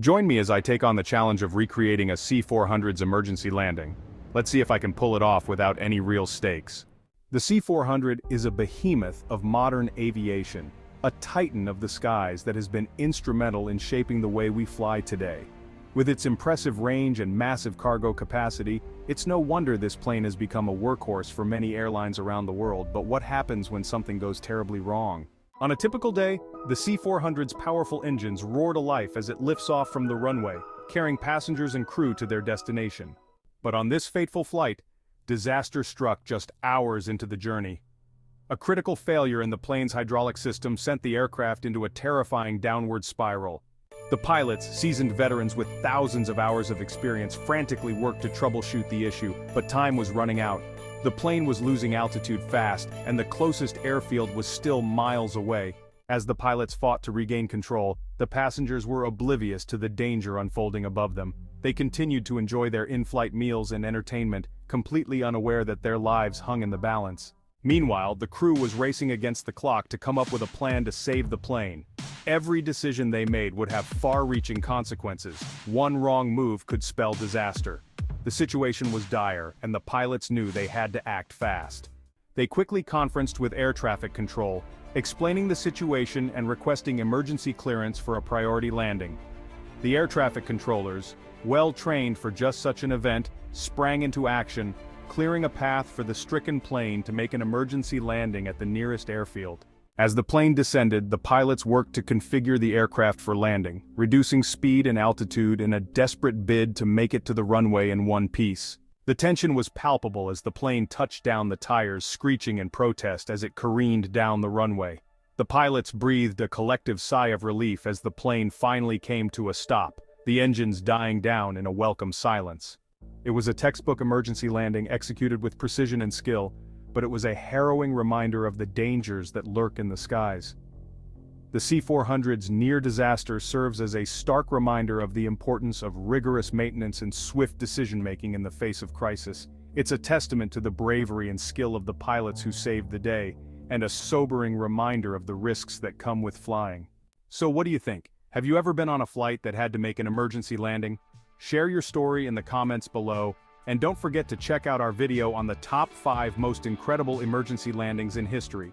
Join me as I take on the challenge of recreating a C-400's emergency landing. Let's see if I can pull it off without any real stakes. The C-400 is a behemoth of modern aviation, a titan of the skies that has been instrumental in shaping the way we fly today. With its impressive range and massive cargo capacity, it's no wonder this plane has become a workhorse for many airlines around the world. But what happens when something goes terribly wrong? On a typical day, the C-400's powerful engines roar to life as it lifts off from the runway, carrying passengers and crew to their destination. But on this fateful flight, disaster struck just hours into the journey. A critical failure in the plane's hydraulic system sent the aircraft into a terrifying downward spiral. The pilots, seasoned veterans with thousands of hours of experience, frantically worked to troubleshoot the issue, but time was running out. The plane was losing altitude fast, and the closest airfield was still miles away. As the pilots fought to regain control, the passengers were oblivious to the danger unfolding above them. They continued to enjoy their in-flight meals and entertainment, completely unaware that their lives hung in the balance. Meanwhile, the crew was racing against the clock to come up with a plan to save the plane. Every decision they made would have far-reaching consequences. One wrong move could spell disaster. The situation was dire, and the pilots knew they had to act fast. They quickly conferenced with air traffic control, explaining the situation and requesting emergency clearance for a priority landing. The air traffic controllers, well trained for just such an event, sprang into action, clearing a path for the stricken plane to make an emergency landing at the nearest airfield. As the plane descended, the pilots worked to configure the aircraft for landing, reducing speed and altitude in a desperate bid to make it to the runway in one piece. The tension was palpable as the plane touched down, the tires screeching in protest as it careened down the runway. The pilots breathed a collective sigh of relief as the plane finally came to a stop, the engines dying down in a welcome silence. It was a textbook emergency landing executed with precision and skill, but it was a harrowing reminder of the dangers that lurk in the skies. The C-400's near disaster serves as a stark reminder of the importance of rigorous maintenance and swift decision-making in the face of crisis. It's a testament to the bravery and skill of the pilots who saved the day, and a sobering reminder of the risks that come with flying. So what do you think? Have you ever been on a flight that had to make an emergency landing? Share your story in the comments below, and don't forget to check out our video on the top 5 most incredible emergency landings in history.